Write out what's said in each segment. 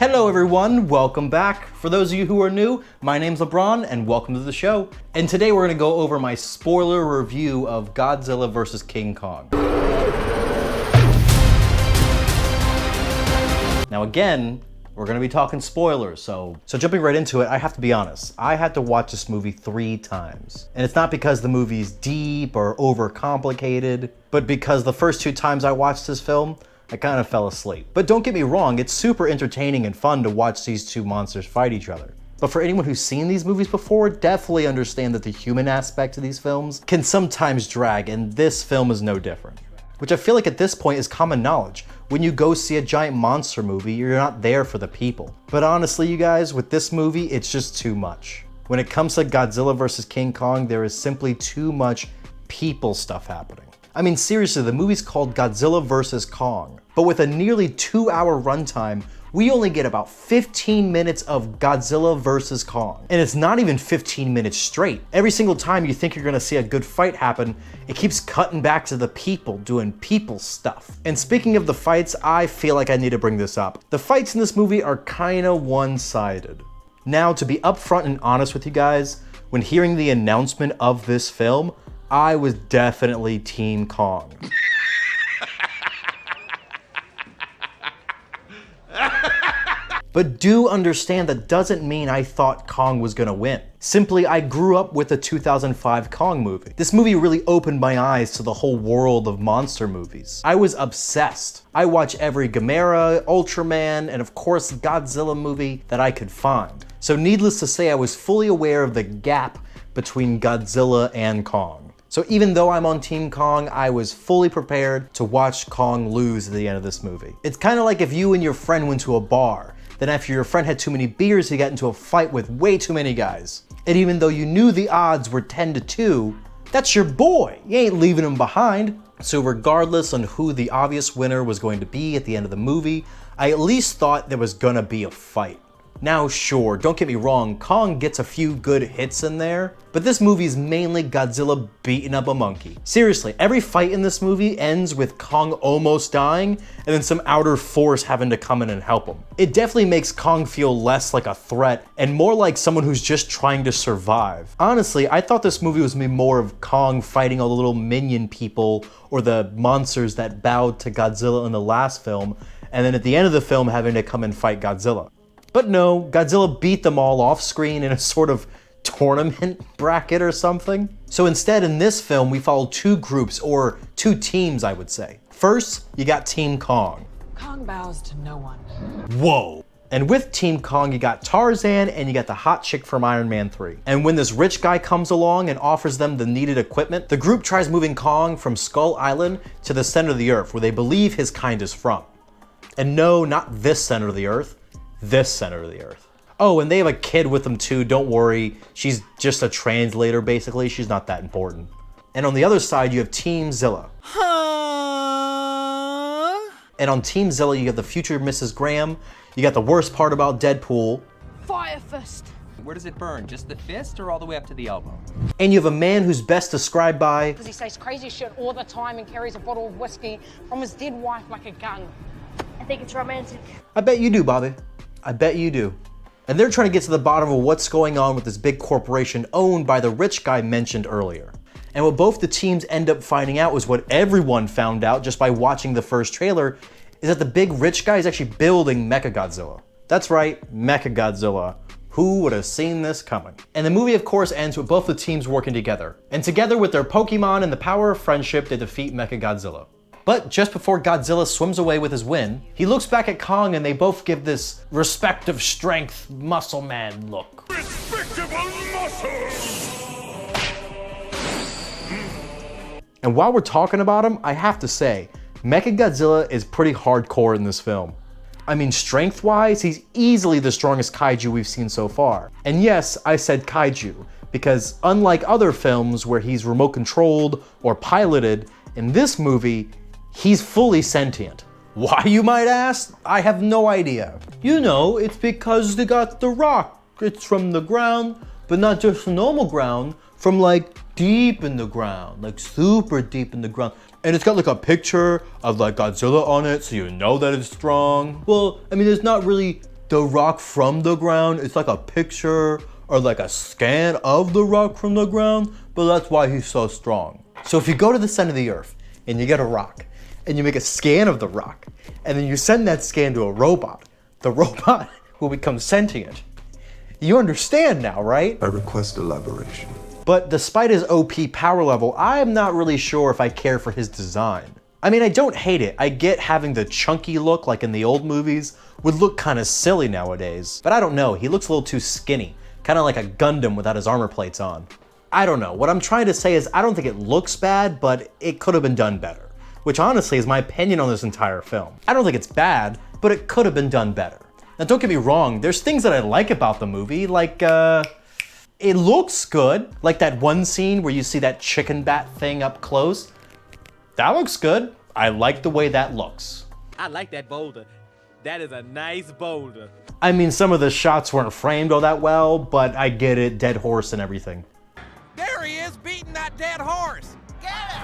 Hello everyone, welcome back. For those of you who are new, my name's LeBron and welcome to the show. And today we're gonna go over my spoiler review of Godzilla vs. King Kong. Now again, we're gonna be talking spoilers, so jumping right into it, I have to be honest. I had to watch this movie 3 times. And it's not because the movie's deep or overcomplicated, but because the first 2 times I watched this film, I kind of fell asleep. But don't get me wrong, it's super entertaining and fun to watch these 2 monsters fight each other. But for anyone who's seen these movies before, definitely understand that the human aspect of these films can sometimes drag, and this film is no different. Which I feel like at this point is common knowledge. When you go see a giant monster movie, you're not there for the people. But honestly, you guys, with this movie, it's just too much. When it comes to Godzilla vs. King Kong, there is simply too much people stuff happening. I mean, seriously, the movie's called Godzilla vs. Kong, but with a nearly 2-hour runtime, we only get about 15 minutes of Godzilla vs. Kong. And it's not even 15 minutes straight. Every single time you think you're gonna see a good fight happen, it keeps cutting back to the people doing people stuff. And speaking of the fights, I feel like I need to bring this up. The fights in this movie are kinda one-sided. Now, to be upfront and honest with you guys, when hearing the announcement of this film, I was definitely Team Kong. But do understand that doesn't mean I thought Kong was gonna win. Simply, I grew up with the 2005 Kong movie. This movie really opened my eyes to the whole world of monster movies. I was obsessed. I watched every Gamera, Ultraman, and of course Godzilla movie that I could find. So needless to say, I was fully aware of the gap between Godzilla and Kong. So even though I'm on Team Kong, I was fully prepared to watch Kong lose at the end of this movie. It's kind of like if you and your friend went to a bar, then after your friend had too many beers, he got into a fight with way too many guys. And even though you knew the odds were 10-2, that's your boy. You ain't leaving him behind. So regardless on who the obvious winner was going to be at the end of the movie, I at least thought there was gonna be a fight. Now sure, don't get me wrong, Kong gets a few good hits in there, but this movie is mainly Godzilla beating up a monkey. Seriously, every fight in this movie ends with Kong almost dying, and then some outer force having to come in and help him. It definitely makes Kong feel less like a threat, and more like someone who's just trying to survive. Honestly, I thought this movie was gonna be more of Kong fighting all the little minion people, or the monsters that bowed to Godzilla in the last film, and then at the end of the film having to come and fight Godzilla. But no, Godzilla beat them all off screen in a sort of tournament bracket or something. So instead, in this film, we follow 2 groups, or 2 teams, I would say. First, you got Team Kong. Kong bows to no one. Whoa. And with Team Kong, you got Tarzan and you got the hot chick from Iron Man 3. And when this rich guy comes along and offers them the needed equipment, the group tries moving Kong from Skull Island to the center of the Earth, where they believe his kind is from. And no, not this center of the Earth. This center of the Earth. Oh, and they have a kid with them too, don't worry. She's just a translator, basically. She's not that important. And on the other side, you have Team Zilla. Huh? And on Team Zilla, you have the future Mrs. Graham. You got the worst part about Deadpool. Fire fist. Where does it burn? Just the fist or all the way up to the elbow? And you have a man who's best described by... Because he says crazy shit all the time and carries a bottle of whiskey from his dead wife like a gun. I think it's romantic. I bet you do, Bobby. I bet you do. And they're trying to get to the bottom of what's going on with this big corporation owned by the rich guy mentioned earlier. And what both the teams end up finding out was what everyone found out just by watching the first trailer, is that the big rich guy is actually building Mechagodzilla. That's right, Mechagodzilla. Who would have seen this coming? And the movie, of course, ends with both the teams working together. And together with their Pokemon and the power of friendship, they defeat Mechagodzilla. But just before Godzilla swims away with his win, he looks back at Kong and they both give this respect of strength, muscle man look. Respectable muscles! And while we're talking about him, I have to say, Mechagodzilla is pretty hardcore in this film. I mean, strength-wise, he's easily the strongest kaiju we've seen so far. And yes, I said kaiju, because unlike other films where he's remote-controlled or piloted, in this movie, he's fully sentient. Why, you might ask? I have no idea. You know, it's because they got the rock. It's from the ground, but not just normal ground, from like deep in the ground, like super deep in the ground. And it's got like a picture of like Godzilla on it, so you know that it's strong. Well, I mean, there's not really the rock from the ground. It's like a picture or like a scan of the rock from the ground, but that's why he's so strong. So if you go to the center of the earth and you get a rock and you make a scan of the rock and then you send that scan to a robot, the robot will become sentient. You understand now, right? I request elaboration. But despite his OP power level, I'm not really sure if I care for his design. I mean, I don't hate it. I get having the chunky look like in the old movies would look kind of silly nowadays. But I don't know, he looks a little too skinny. Kind of like a Gundam without his armor plates on. I don't know, what I'm trying to say is I don't think it looks bad, but it could have been done better. Which honestly is my opinion on this entire film. I don't think it's bad, but it could have been done better. Now don't get me wrong, there's things that I like about the movie, like it looks good. Like that one scene where you see that chicken bat thing up close. That looks good. I like the way that looks. I like that boulder. That is a nice boulder. I mean, some of the shots weren't framed all that well, but I get it, dead horse and everything. There he is, beating that dead horse. Get him!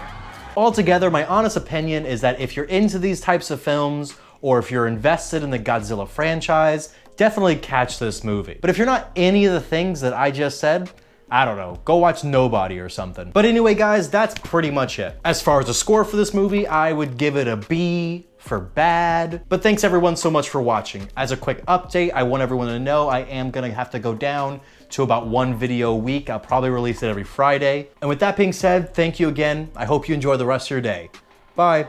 Altogether, my honest opinion is that if you're into these types of films, or if you're invested in the Godzilla franchise, definitely catch this movie. But if you're not any of the things that I just said, I don't know, go watch Nobody or something. But anyway, guys, that's pretty much it. As far as the score for this movie, I would give it a B for bad. But thanks everyone so much for watching. As a quick update, I want everyone to know I am gonna have to go down to about 1 video a week. I'll probably release it every Friday. And with that being said, thank you again. I hope you enjoy the rest of your day. Bye.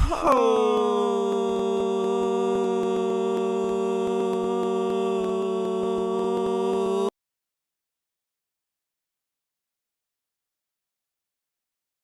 Oh.